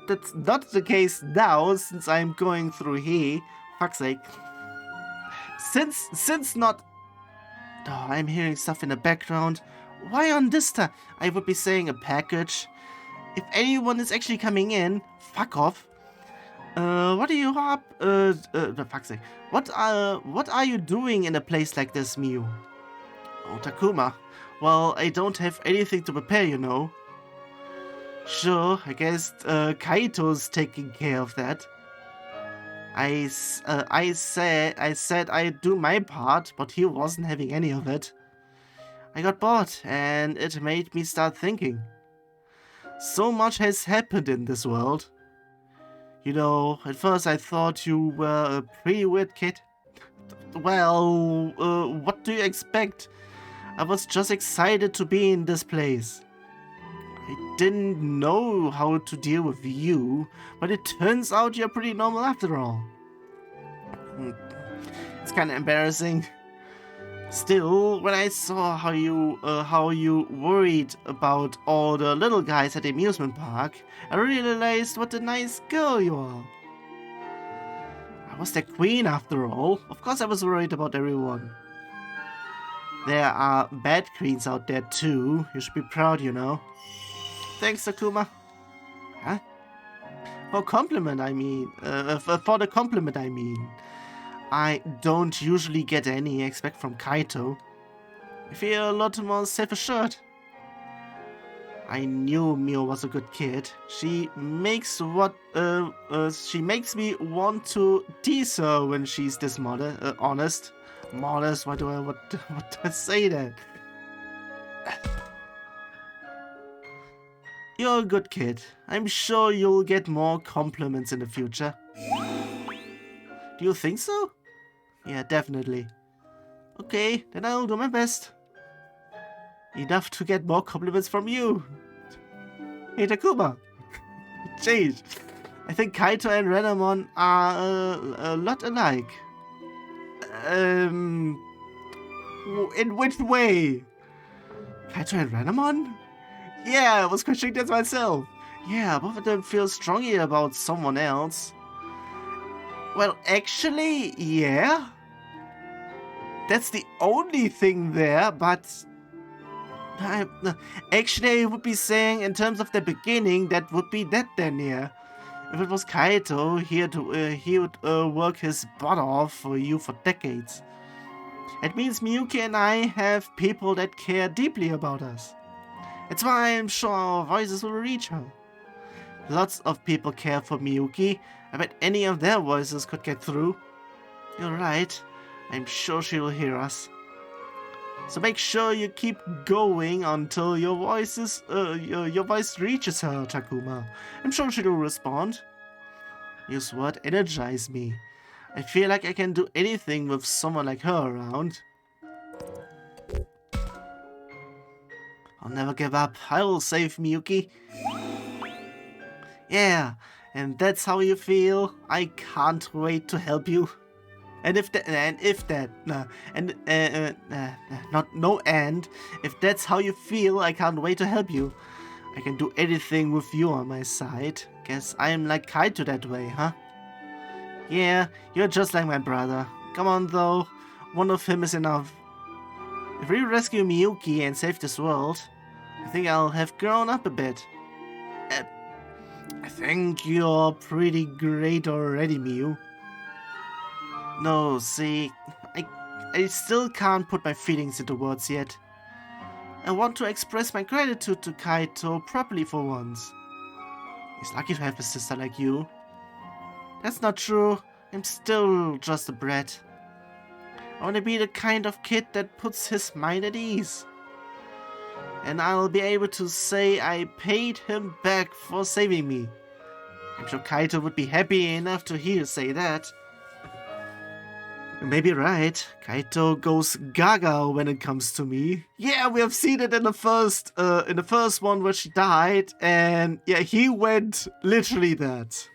[SPEAKER 1] that's not the case now, since I'm going through here. Fuck's sake. Since not. Oh, I'm hearing stuff in the background. Why on this time? I would be saying a package. If anyone is actually coming in, fuck off. What are you up? Fuck's sake. What are you doing in a place like this, Miu? Oh, Takuma. Well, I don't have anything to prepare, you know. Sure, I guess Kaito's taking care of that. I said I'd do my part, but he wasn't having any of it. I got bored, and it made me start thinking. So much has happened in this world. You know, at first I thought you were a pretty weird kid. Well, what do you expect? I was just excited to be in this place. I didn't know how to deal with you, but it turns out you're pretty normal after all. It's kind of embarrassing. Still, when I saw how you worried about all the little guys at the amusement park, I realized what a nice girl you are. I was their queen after all. Of course I was worried about everyone. There are bad queens out there too. You should be proud, you know. Thanks, Takuma. Huh? For compliment, I mean. For the compliment, I mean. I don't usually get any expect from Kaito. I feel a lot more self-assured. I knew Mio was a good kid. She makes me want to tease her when she's this honest. Modest? What do I say that? You're a good kid. I'm sure you'll get more compliments in the future. Do you think so? Yeah, definitely. Okay, then I'll do my best. Enough to get more compliments from you. Hey Takuma. Change. I think Kaito and Renamon are a lot alike. In which way? Kaito and Renamon? Yeah, I was questioning that myself. Yeah, both of them feel strongly about someone else. Well, actually, yeah. That's the only thing there, but... Actually, I would be saying, in terms of the beginning, that would be that then, yeah. If it was Kaito, he would work his butt off for you for decades. It means Miyuki and I have people that care deeply about us. That's why I'm sure our voices will reach her. Lots of people care for Miyuki. I bet any of their voices could get through. You're right. I'm sure she will hear us. So make sure you keep going until your voice reaches her, Takuma. I'm sure she will respond. Use word energize me. I feel like I can do anything with someone like her around. I'll never give up. I will save Miyuki. Yeah, and that's how you feel. I can't wait to help you. If that's how you feel, I can't wait to help you. I can do anything with you on my side. Guess I'm like Kaito that way, huh? Yeah, you're just like my brother. Come on though, one of him is enough. If we rescue Miyuki and save this world, I think I'll have grown up a bit. I think you're pretty great already, Miu. No, see, I still can't put my feelings into words yet. I want to express my gratitude to Kaito properly for once. He's lucky to have a sister like you. That's not true. I'm still just a brat. I want to be the kind of kid that puts his mind at ease. And I'll be able to say I paid him back for saving me. I'm sure Kaito would be happy enough to hear you say that. You may be right. Kaito goes gaga when it comes to me. Yeah, we have seen it in the first one where she died, and yeah, he went literally that.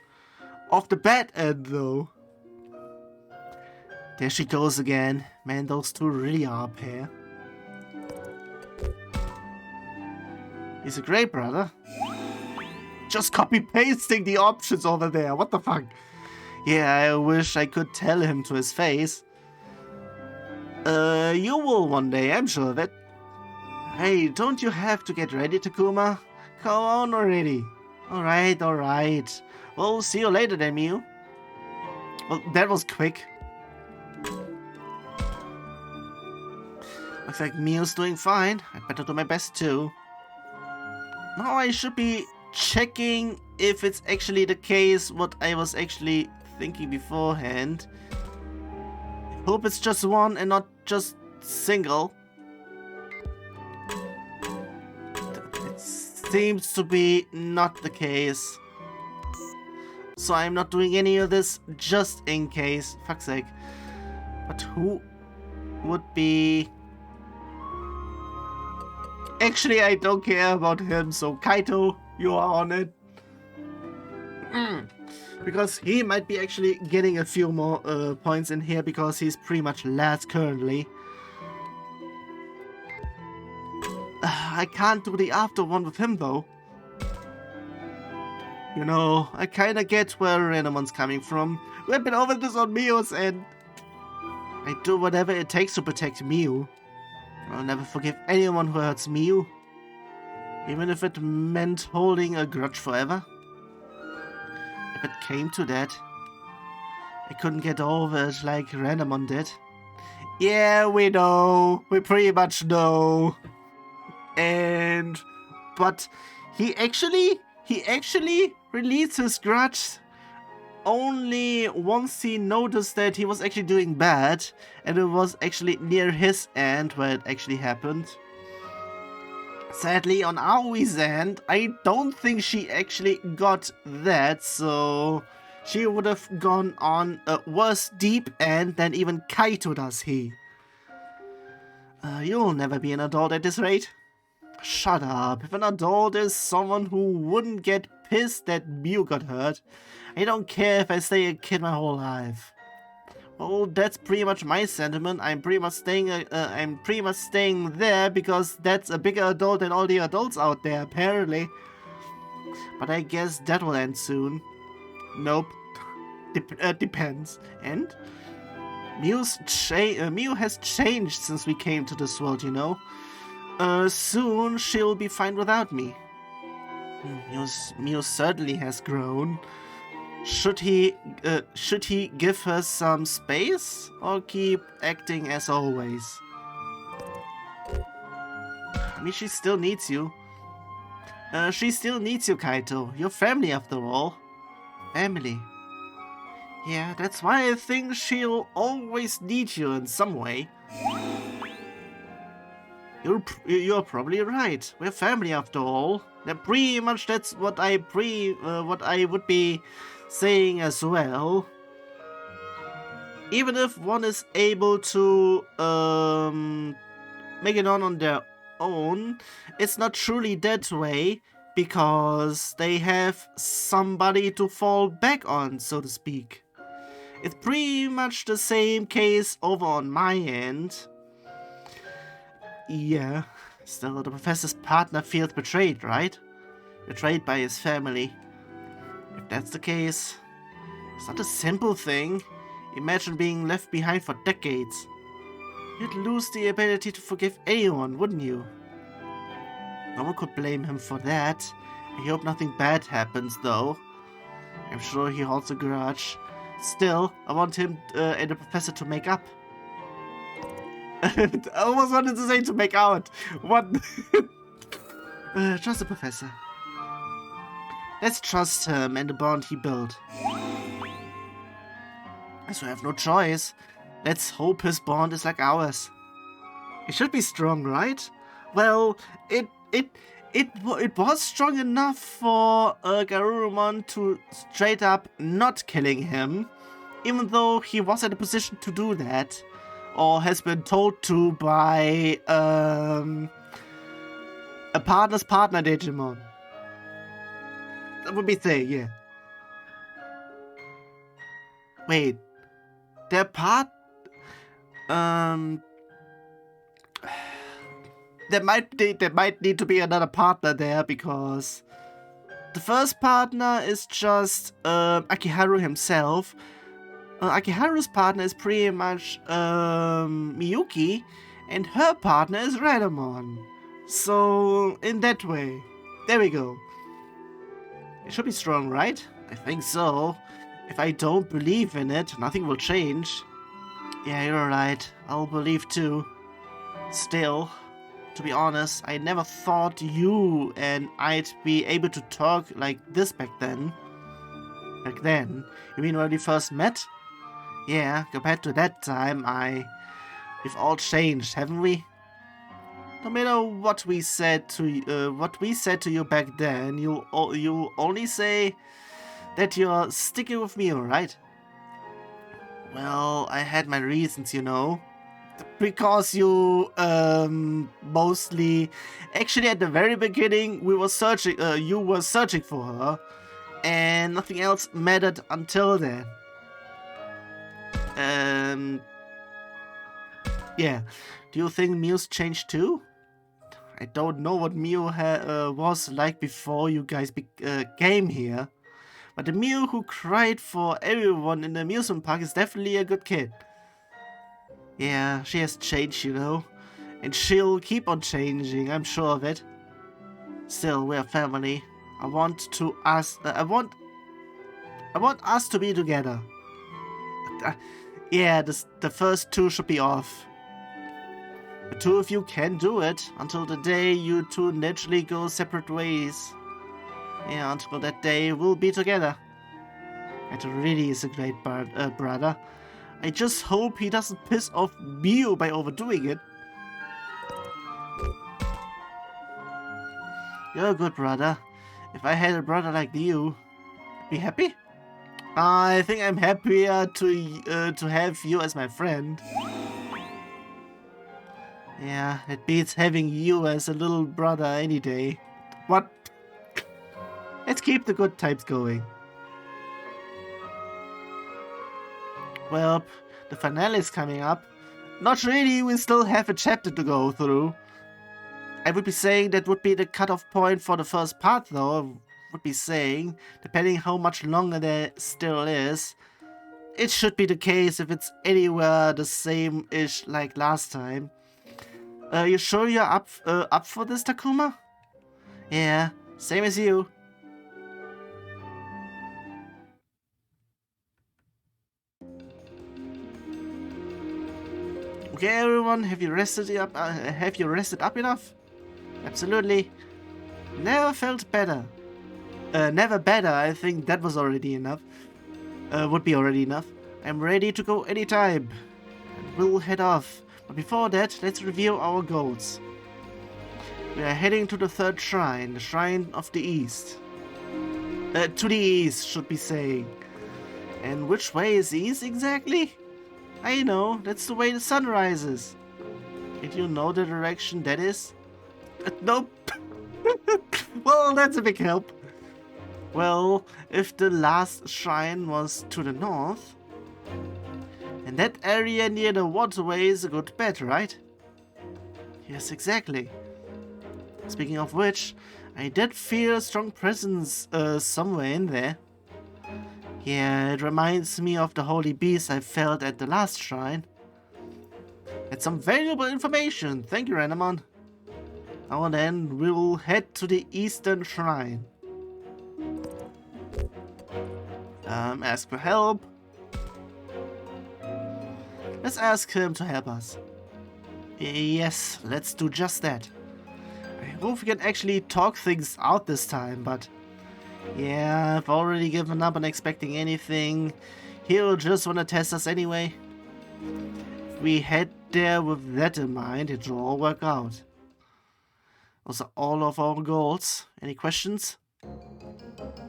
[SPEAKER 1] Off the bad end though. There she goes again. Man, those two really are a pair. He's a great brother. Just copy-pasting the options over there. What the fuck? Yeah, I wish I could tell him to his face. You will one day, I'm sure of it. Hey, don't you have to get ready, Takuma? Come on already. Alright. We'll see you later then, Miu. Well, that was quick. Looks like Miu's doing fine. I better do my best too. Now I should be checking if it's actually the case what I was actually thinking beforehand. I hope it's just one and not just single. It seems to be not the case. So I'm not doing any of this just in case. Fuck's sake. But who would be... Actually, I don't care about him, so Kaito, you are on it. Because he might be actually getting a few more points in here because he's pretty much last currently. I can't do the after one with him though. You know, I kinda get where Renamon's coming from. We've been over this on Mio's end. I do whatever it takes to protect Miu. I'll never forgive anyone who hurts Miu. Even if it meant holding a grudge forever. If it came to that, I couldn't get over it like Renamon did. Yeah, we know. We pretty much know. But he actually released his grudge only once he noticed that he was actually doing bad, and it was actually near his end where it actually happened. Sadly, on Aoi's end, I don't think she actually got that, so she would have gone on a worse deep end than even Kaito does he. You'll never be an adult at this rate. Shut up. If an adult is someone who wouldn't get pissed that Miu got hurt, I don't care if I stay a kid my whole life. Well, that's pretty much my sentiment. I'm pretty much staying there because that's a bigger adult than all the adults out there, apparently. But I guess that will end soon. Nope. Depends. And Miu has changed since we came to this world, you know. Soon she'll be fine without me. Miu certainly has grown. Should he give her some space or keep acting as always? I mean, she still needs you. She still needs you, Kaito. You're family after all. Family. Yeah, that's why I think she'll always need you in some way. You're probably right. We're family after all. Pretty much that's what I would be saying as well. Even if one is able to make it on their own, it's not truly that way because they have somebody to fall back on, so to speak. It's pretty much the same case over on my end. Yeah, still the professor's partner feels betrayed, right? Betrayed by his family. If that's the case, it's not a simple thing. Imagine being left behind for decades. You'd lose the ability to forgive anyone, wouldn't you? No one could blame him for that. I hope nothing bad happens, though. I'm sure he holds a grudge. Still, I want him and the professor to make up. I almost wanted to say to make out. What? Trust the professor. Let's trust him and the bond he built. As we have no choice, let's hope his bond is like ours. It should be strong, right? Well, it was strong enough for Garurumon to straight up not killing him, even though he was in a position to do that, or has been told to by a partner's partner Digimon. That would be thing, yeah. Wait, their part. There might need to be another partner there because the first partner is just Akiharu himself. Akiharu's partner is pretty much Miyuki, and her partner is Renamon. So in that way, there we go. It should be strong, right? I think so. If I don't believe in it, nothing will change. Yeah, you're right. I'll believe too. Still, to be honest, I never thought you and I'd be able to talk like this back then. Back then? You mean when we first met? Yeah, compared to that time, we've all changed, haven't we? No matter what we said to you back then, you only say that you're sticking with me, right? Well, I had my reasons, you know. Because you mostly, actually at the very beginning, you were searching for her, and nothing else mattered until then. Yeah. Do you think Miu's changed too? I don't know what Mio was like before you guys came here. But the Mio who cried for everyone in the amusement park is definitely a good kid. Yeah, she has changed, you know. And she'll keep on changing, I'm sure of it. Still, we're family. I want us to be together. Yeah, the first two should be off. The two of you can do it until the day you two naturally go separate ways. Yeah, until that day, we'll be together. It really is a great brother. I just hope he doesn't piss off Mio by overdoing it. You're a good brother. If I had a brother like you, be happy? I think I'm happier to have you as my friend. Yeah, it beats having you as a little brother any day. What? Let's keep the good times going. Well, the finale is coming up. Not really, we still have a chapter to go through. I would be saying that would be the cutoff point for the first part though. I would be saying, depending how much longer there still is. It should be the case if it's anywhere the same-ish like last time. You sure you're up for this, Takuma? Yeah, same as you. Okay, everyone, have you rested up enough? Absolutely. Never felt better. Never better. I think that was already enough. Would be already enough. I'm ready to go anytime. And we'll head off. But before that, let's review our goals. We are heading to the third shrine, the Shrine of the East. To the east, should be saying. And which way is east exactly? I know, that's the way the sun rises. Did you know the direction that is? Nope. Well, that's a big help. Well, if the last shrine was to the north, and that area near the waterway is a good bet, right? Yes, exactly. Speaking of which, I did feel a strong presence somewhere in there. Yeah, it reminds me of the holy beast I felt at the last shrine. That's some valuable information. Thank you, Renamon. Now then, we'll head to the eastern shrine. Ask for help. Let's ask him to help us. Yes, let's do just that. I hope we can actually talk things out this time, but... yeah, I've already given up on expecting anything. He'll just want to test us anyway. If we head there with that in mind, it'll all work out. Those are all of our goals. Any questions?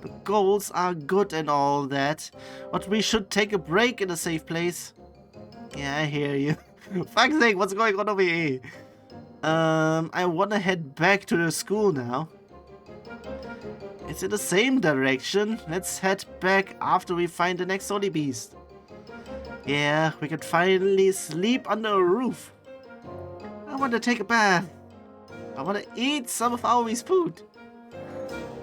[SPEAKER 1] The goals are good and all that, but we should take a break in a safe place. Yeah, I hear you. Fuck's sake, what's going on over here? I wanna head back to the school now. It's in the same direction. Let's head back after we find the next holy beast. Yeah, we can finally sleep under a roof. I want to take a bath. I want to eat some of Aoi's food.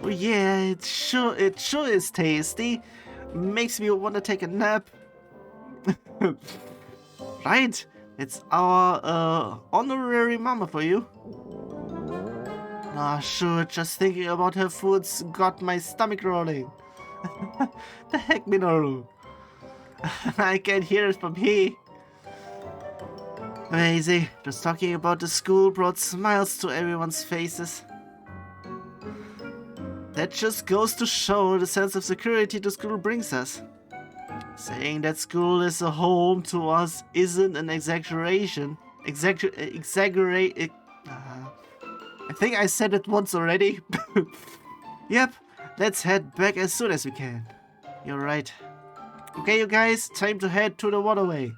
[SPEAKER 1] Oh yeah, it sure is tasty. Makes me want to take a nap. Right, it's our honorary mama for you. Ah, sure, just thinking about her food's got my stomach rolling. The heck, Minoru. I can hear it from here. Amazing, just talking about the school brought smiles to everyone's faces. That just goes to show the sense of security the school brings us. Saying that school is a home to us isn't an exaggeration. I think I said it once already. Yep, let's head back as soon as we can. You're right. Okay, you guys, time to head to the waterway.